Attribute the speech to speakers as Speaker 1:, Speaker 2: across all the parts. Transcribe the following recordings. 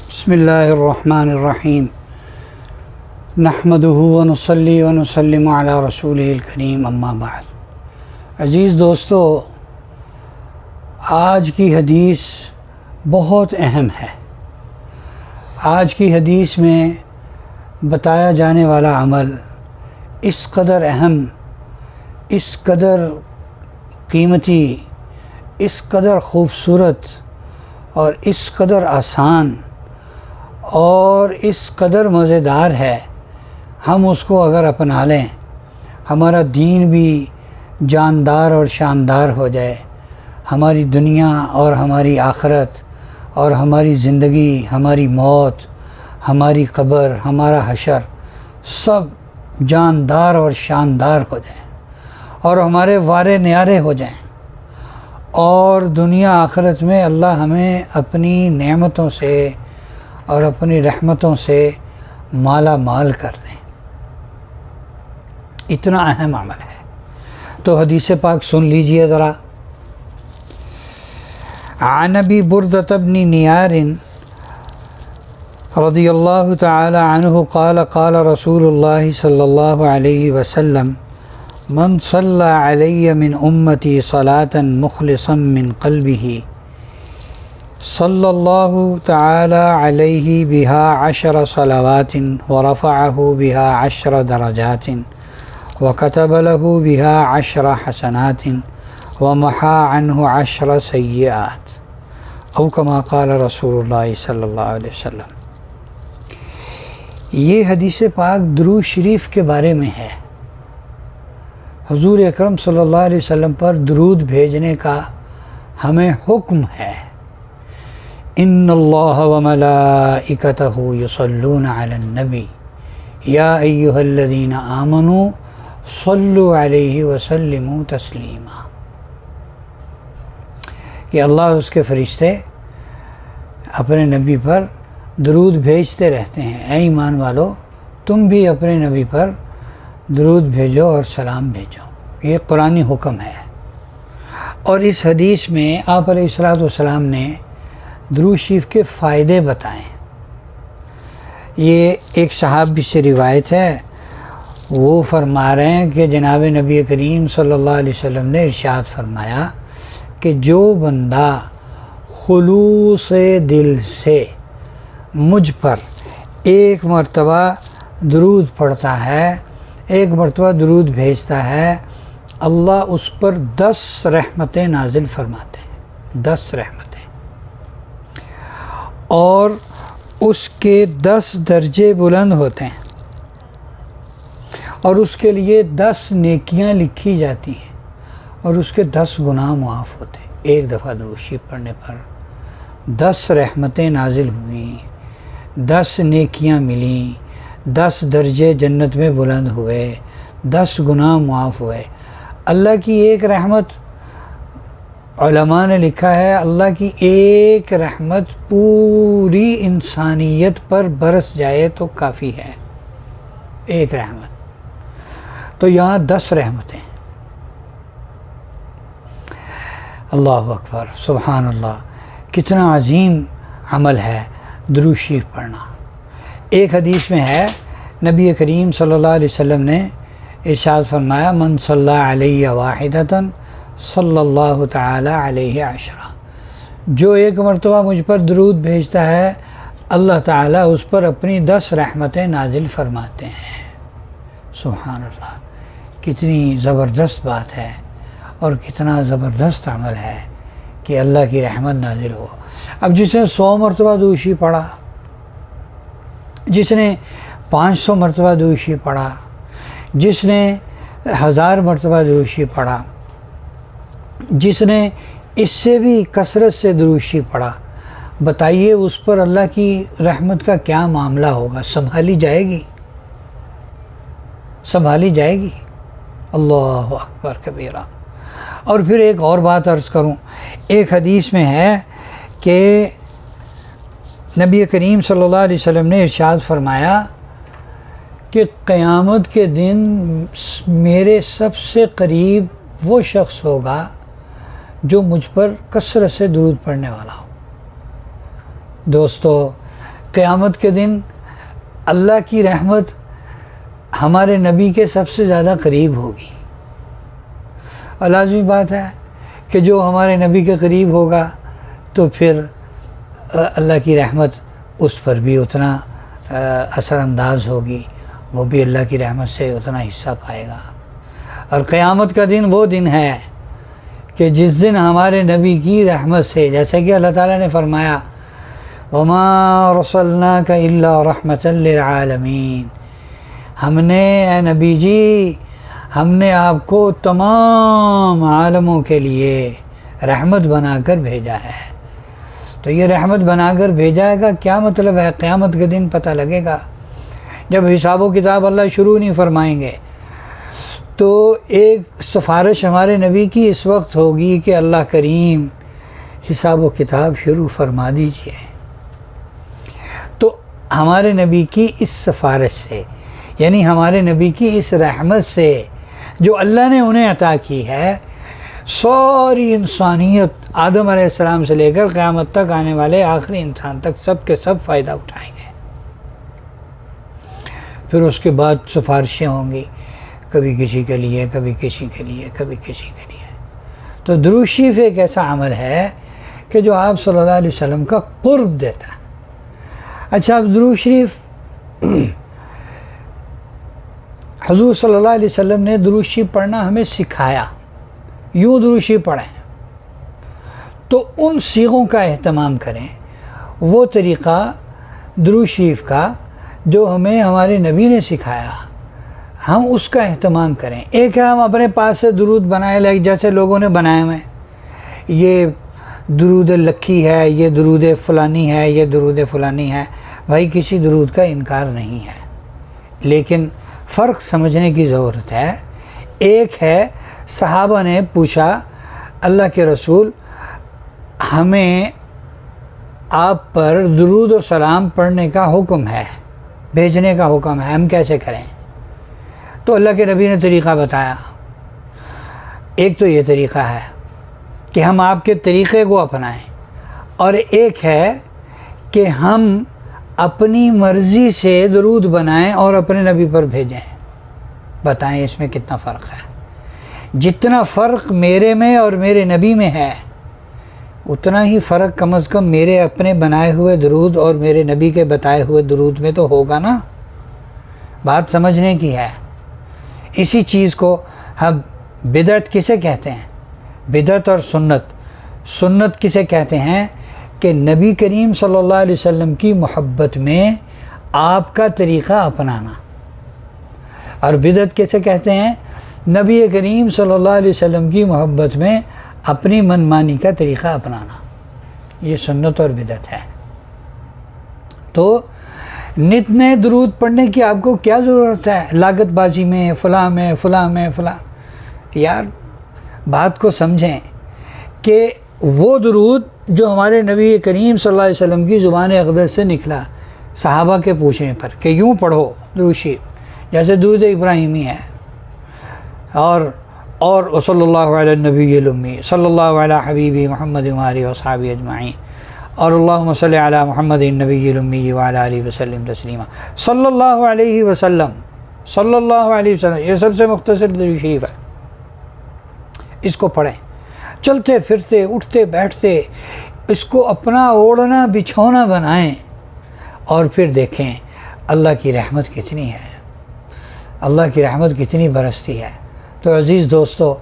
Speaker 1: بسم اللہ الرحمن الرحیم نحمدہ ونصلی ونسلم علی رسولہ الکریم اما بعد۔ عزیز دوستو، آج کی حدیث بہت اہم ہے۔ آج کی حدیث میں بتایا جانے والا عمل اس قدر اہم، اس قدر قیمتی، اس قدر خوبصورت اور اس قدر آسان اور اس قدر مزیدار ہے، ہم اس کو اگر اپنا لیں ہمارا دین بھی جاندار اور شاندار ہو جائے، ہماری دنیا اور ہماری آخرت اور ہماری زندگی، ہماری موت، ہماری قبر، ہمارا حشر سب جاندار اور شاندار ہو جائیں اور ہمارے وارے نیارے ہو جائیں، اور دنیا آخرت میں اللہ ہمیں اپنی نعمتوں سے اور اپنی رحمتوں سے مالا مال کر دیں۔ اتنا اہم عمل ہے، تو حدیث پاک سن لیجئے ذرا۔ عن ابی بردۃ بن نیار رضی اللہ تعالی عنہ قال قال رسول اللہ صلی اللہ علیہ وسلم من صلی علی من امتی صلاة مخلصا من قلبہ صلی اللہ تعالی علیہ بها 10 صلوات ورفعہ بها 10 درجات وكتب له بها 10 حسنات ومحى عنه 10 سیئات او کما قال رسول اللہ صلی اللہ علیہ وسلم۔ یہ حدیث پاک درود شریف کے بارے میں ہے۔ حضور اکرم صلی اللہ علیہ وسلم پر درود بھیجنے کا ہمیں حکم ہے۔ ان اللہ وملائکتہ یصلون علی النبی یا ایہا الذین آمنوا صلوا علیہ وسلموا تسلیما، کہ اللہ اس کے فرشتے اپنے نبی پر درود بھیجتے رہتے ہیں۔ اے ایمان والو، تم بھی اپنے نبی پر درود بھیجو اور سلام بھیجو، یہ قرآنی حکم ہے۔ اور اس حدیث میں آپ علیہ الصلوۃ والسلام نے درود شریف کے فائدے بتائیں۔ یہ ایک صحابی سے روایت ہے، وہ فرما رہے ہیں کہ جناب نبی کریم صلی اللہ علیہ وسلم نے ارشاد فرمایا کہ جو بندہ خلوص دل سے مجھ پر ایک مرتبہ درود پڑھتا ہے، ایک مرتبہ درود بھیجتا ہے، اللہ اس پر 10 رحمتیں نازل فرماتے ہیں، 10 رحمتیں، اور اس کے 10 درجے بلند ہوتے ہیں، اور اس کے لیے 10 نیکیاں لکھی جاتی ہیں، اور اس کے 10 گناہ معاف ہوتے ہیں۔ ایک دفعہ درود شریف پڑھنے پر 10 رحمتیں نازل ہوئیں، 10 نیکیاں ملیں، 10 درجے جنت میں بلند ہوئے، 10 گناہ معاف ہوئے۔ اللہ کی ایک رحمت، علماء نے لکھا ہے، اللہ کی ایک رحمت پوری انسانیت پر برس جائے تو کافی ہے، ایک رحمت۔ تو یہاں 10 رحمتیں۔ اللہ اکبر، سبحان اللہ، کتنا عظیم عمل ہے درود شریف پڑھنا۔ ایک حدیث میں ہے، نبی کریم صلی اللہ علیہ وسلم نے ارشاد فرمایا من صلی علیہ واحدۃ صلی اللہ تعالی علیہ 10، جو ایک مرتبہ مجھ پر درود بھیجتا ہے اللہ تعالیٰ اس پر اپنی 10 رحمتیں نازل فرماتے ہیں۔ سبحان اللہ، کتنی زبردست بات ہے اور کتنا زبردست عمل ہے کہ اللہ کی رحمت نازل ہو۔ اب جس نے 100 مرتبہ درود شریف پڑھا، جس نے 500 مرتبہ درود شریف پڑھا، جس نے 1000 مرتبہ درود شریف پڑھا، جس نے اس سے بھی کثرت سے درود شریف پڑھا، بتائیے اس پر اللہ کی رحمت کا کیا معاملہ ہوگا؟ سنبھالی جائے گی، سنبھالی جائے گی۔ اللہ اکبر کبیرہ۔ اور پھر ایک اور بات عرض کروں، ایک حدیث میں ہے کہ نبی کریم صلی اللہ علیہ وسلم نے ارشاد فرمایا کہ قیامت کے دن میرے سب سے قریب وہ شخص ہوگا جو مجھ پر کثرت سے درود پڑھنے والا ہو۔ دوستو، قیامت کے دن اللہ کی رحمت ہمارے نبی کے سب سے زیادہ قریب ہوگی، اور لازمی بات ہے کہ جو ہمارے نبی کے قریب ہوگا تو پھر اللہ کی رحمت اس پر بھی اتنا اثر انداز ہوگی، وہ بھی اللہ کی رحمت سے اتنا حصہ پائے گا۔ اور قیامت کا دن وہ دن ہے کہ جس دن ہمارے نبی کی رحمت سے، جیسے کہ اللہ تعالیٰ نے فرمایا وَمَا أَرْسَلْنَاكَ إِلَّا رَحْمَةً لِلْعَالَمِينَ، ہم نے اے نبی جی، ہم نے آپ کو تمام عالموں کے لیے رحمت بنا کر بھیجا ہے۔ تو یہ رحمت بنا کر بھیجا ہے کا کیا مطلب ہے؟ قیامت کے دن پتہ لگے گا، جب حساب و کتاب اللہ شروع نہیں فرمائیں گے تو ایک سفارش ہمارے نبی کی اس وقت ہوگی کہ اللہ کریم حساب و کتاب شروع فرما دیجئے۔ تو ہمارے نبی کی اس سفارش سے، یعنی ہمارے نبی کی اس رحمت سے جو اللہ نے انہیں عطا کی ہے، ساری انسانیت آدم علیہ السلام سے لے کر قیامت تک آنے والے آخری انسان تک سب کے سب فائدہ اٹھائیں گے۔ پھر اس کے بعد سفارشیں ہوں گی، کبھی کسی کے لیے، کبھی کسی کے لیے، کبھی کسی کے لیے۔ تو درود شریف ایک ایسا عمل ہے کہ جو آپ صلی اللہ علیہ وسلم کا قرب دیتا ہے۔ اچھا، اب درود شریف حضور صلی اللہ علیہ وسلم نے درود شریف پڑھنا ہمیں سکھایا، یوں درود شریف پڑھیں، تو ان صیغوں کا اہتمام کریں، وہ طریقہ درود شریف کا جو ہمیں ہمارے نبی نے سکھایا، ہم اس کا اہتمام کریں۔ ایک ہے ہم اپنے پاس سے درود بنائے لائک جیسے لوگوں نے بنائے ہوئے، یہ درود لکھی ہے، یہ درود فلانی ہے، یہ درود فلانی ہے۔ بھائی کسی درود کا انکار نہیں ہے، لیکن فرق سمجھنے کی ضرورت ہے۔ ایک ہے صحابہ نے پوچھا اللہ کے رسول، ہمیں آپ پر درود و سلام پڑھنے کا حکم ہے، بھیجنے کا حکم ہے، ہم کیسے کریں؟ تو اللہ کے نبی نے طریقہ بتایا۔ ایک تو یہ طریقہ ہے کہ ہم آپ کے طریقے کو اپنائیں، اور ایک ہے کہ ہم اپنی مرضی سے درود بنائیں اور اپنے نبی پر بھیجیں۔ بتائیں اس میں کتنا فرق ہے؟ جتنا فرق میرے میں اور میرے نبی میں ہے، اتنا ہی فرق کم از کم میرے اپنے بنائے ہوئے درود اور میرے نبی کے بتائے ہوئے درود میں تو ہوگا نا۔ بات سمجھنے کی ہے۔ اسی چیز کو ہم بدعت کسے کہتے ہیں؟ بدعت اور سنت۔ سنت کسے کہتے ہیں؟ کہ نبی کریم صلی اللہ علیہ وسلم کی محبت میں آپ کا طریقہ اپنانا۔ اور بدعت کیسے کہتے ہیں؟ نبی کریم صلی اللہ علیہ وسلم کی محبت میں اپنی منمانی کا طریقہ اپنانا، یہ سنت اور بدعت ہے۔ تو نت نئے درود پڑھنے کی آپ کو کیا ضرورت ہے؟ لاگت بازی میں، فلاں میں، فلاں میں، فلاں۔ یار بات کو سمجھیں کہ وہ درود جو ہمارے نبی کریم صلی اللہ علیہ وسلم کی زبان اقدس سے نکلا صحابہ کے پوچھنے پر کہ یوں پڑھو درود شریف، جیسے درود ابراہیمی ہے، اور صلی اللہ علیہ النبی الامی، صلی اللہ علیہ حبیبی محمد وآلہ وصحبہ اجمعین، اور اللہم صلی علی محمد النبی الامی وعلی آلہ وسلم تسلیما، صلی اللہ علیہ وسلم، صلی اللہ علیہ وسلم۔ یہ سب سے مختصر درود شریف ہے، اس کو پڑھیں۔ چلتے پھرتے، اٹھتے بیٹھتے اس کو اپنا اوڑھنا بچھونا بنائیں، اور پھر دیکھیں اللہ کی رحمت کتنی ہے، اللہ کی رحمت کتنی برستی ہے۔ تو عزیز دوستو،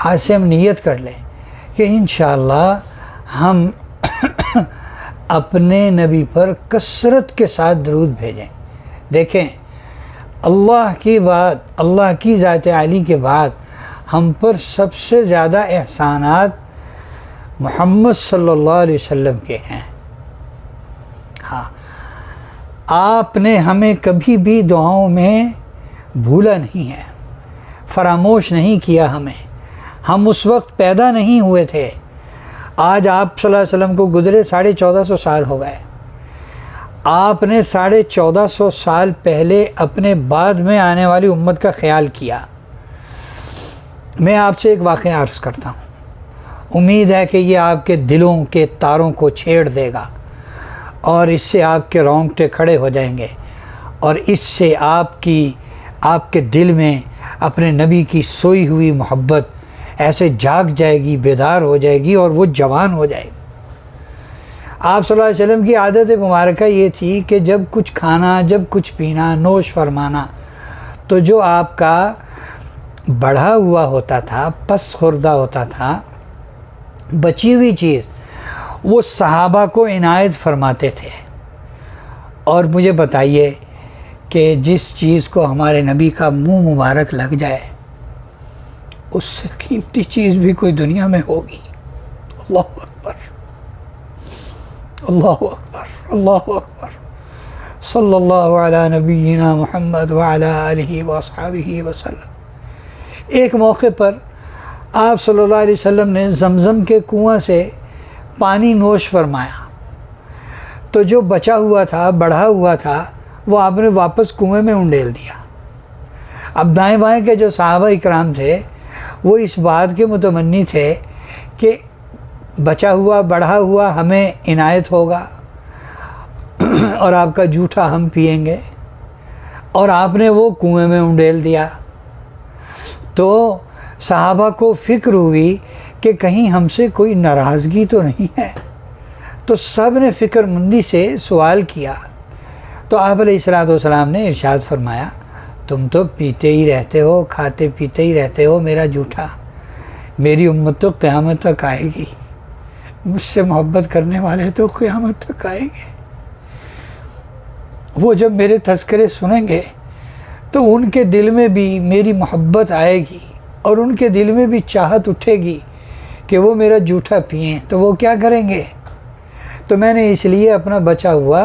Speaker 1: آج سے ہم نیت کر لیں کہ انشاءاللہ ہم اپنے نبی پر کثرت کے ساتھ درود بھیجیں۔ دیکھیں اللہ کی بات، اللہ کی ذات عالی کے بعد ہم پر سب سے زیادہ احسانات محمد صلی اللہ علیہ وسلم کے ہیں۔ ہاں، آپ نے ہمیں کبھی بھی دعاؤں میں بھولا نہیں ہے، فراموش نہیں کیا ہمیں۔ ہم اس وقت پیدا نہیں ہوئے تھے، آج آپ صلی اللہ علیہ وسلم کو گزرے 1450 سال ہو گئے۔ آپ نے 1450 سال پہلے اپنے بعد میں آنے والی امت کا خیال کیا۔ میں آپ سے ایک واقعہ عرض کرتا ہوں، امید ہے کہ یہ آپ کے دلوں کے تاروں کو چھیڑ دے گا اور اس سے آپ کے رونگٹے کھڑے ہو جائیں گے، اور اس سے آپ کے دل میں اپنے نبی کی سوئی ہوئی محبت ایسے جاگ جائے گی، بیدار ہو جائے گی، اور وہ جوان ہو جائے گی۔ آپ صلی اللہ علیہ وسلم کی عادت مبارکہ یہ تھی کہ جب کچھ کھانا، جب کچھ پینا، نوش فرمانا، تو جو آپ کا بڑھا ہوا ہوتا تھا، پس خوردہ ہوتا تھا، بچی ہوئی چیز، وہ صحابہ کو عنایت فرماتے تھے۔ اور مجھے بتائیے کہ جس چیز کو ہمارے نبی کا منہ مبارک لگ جائے، اس سے قیمتی چیز بھی کوئی دنیا میں ہوگی۔ اللہ اکبر، اللہ اکبر، اللہ اکبر، صلی اللہ علی نبینا محمد وعلی آلہ واصحابہ وسلم۔ ایک موقع پر آپ صلی اللہ علیہ وسلم نے زمزم کے کنواں سے پانی نوش فرمایا، تو جو بچا ہوا تھا، بڑھا ہوا تھا، وہ آپ نے واپس کنویں میں انڈیل دیا۔ اب دائیں بائیں کے جو صحابہ اکرام تھے وہ اس بات کے متمنی تھے کہ بچا ہوا، بڑھا ہوا ہمیں عنایت ہوگا اور آپ کا جوٹھا ہم پئیں گے، اور آپ نے وہ کنویں میں انڈیل دیا۔ تو صحابہ کو فکر ہوئی کہ کہیں ہم سے کوئی ناراضگی تو نہیں ہے، تو سب نے فکر مندی سے سوال کیا۔ تو آپ علیہ السلام نے ارشاد فرمایا، تم تو پیتے ہی رہتے ہو، کھاتے پیتے ہی رہتے ہو میرا جوٹھا، میری امت تو قیامت تک آئے گی، مجھ سے محبت کرنے والے تو قیامت تک آئیں گے۔ وہ جب میرے تذکرے سنیں گے تو ان کے دل میں بھی میری محبت آئے گی، اور ان کے دل میں بھی چاہت اٹھے گی کہ وہ میرا جوٹھا پئیں، تو وہ کیا کریں گے؟ تو میں نے اس لیے اپنا بچا ہوا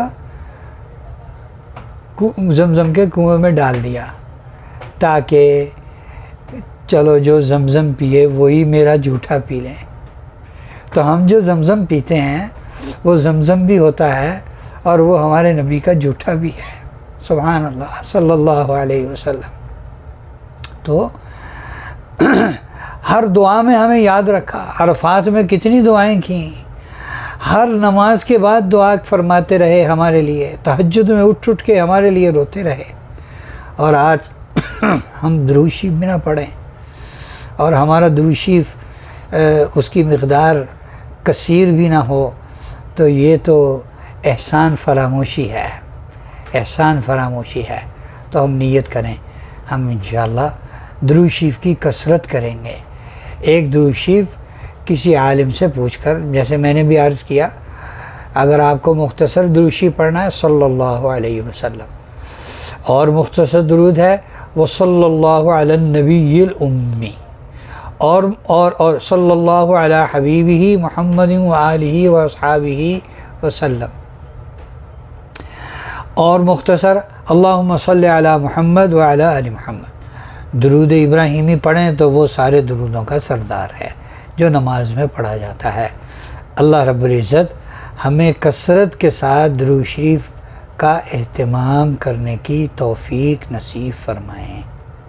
Speaker 1: زمزم کے کنویں میں ڈال دیا، تاکہ چلو جو زمزم پیے وہی میرا جوٹھا پی لیں۔ تو ہم جو زمزم پیتے ہیں وہ زمزم بھی ہوتا ہے، اور وہ ہمارے نبی کا جوٹھا بھی ہے، سبحان اللہ صلی اللہ علیہ وسلم۔ تو ہر دعا میں ہمیں یاد رکھا، عرفات میں کتنی دعائیں کیں، ہر نماز کے بعد دعا فرماتے رہے ہمارے لیے، تہجد میں اٹھ کے ہمارے لیے روتے رہے۔ اور آج ہم درود شریف بھی نہ پڑھیں، اور ہمارا درود شریف اس کی مقدار کثیر بھی نہ ہو، تو یہ تو احسان فراموشی ہے، احسان فراموشی ہے۔ تو ہم نیت کریں، ہم انشاءاللہ درود شریف کی کثرت کریں گے۔ ایک درود شریف کسی عالم سے پوچھ کر، جیسے میں نے بھی عرض کیا، اگر آپ کو مختصر درود شریف پڑھنا ہے صلی اللہ علیہ وسلم، اور مختصر درود ہے وہ صلی اللہ علی النبی الامی، اور صلی اللہ علی حبیبہ محمد وآلہ واصحابہ وسلم، اور مختصر اللہم صلی علی محمد وعلی آل محمد۔ درود ابراہیمی پڑھیں تو وہ سارے درودوں کا سردار ہے جو نماز میں پڑھا جاتا ہے۔ اللہ رب العزت ہمیں کثرت کے ساتھ درود شریف کا اہتمام کرنے کی توفیق نصیب فرمائیں۔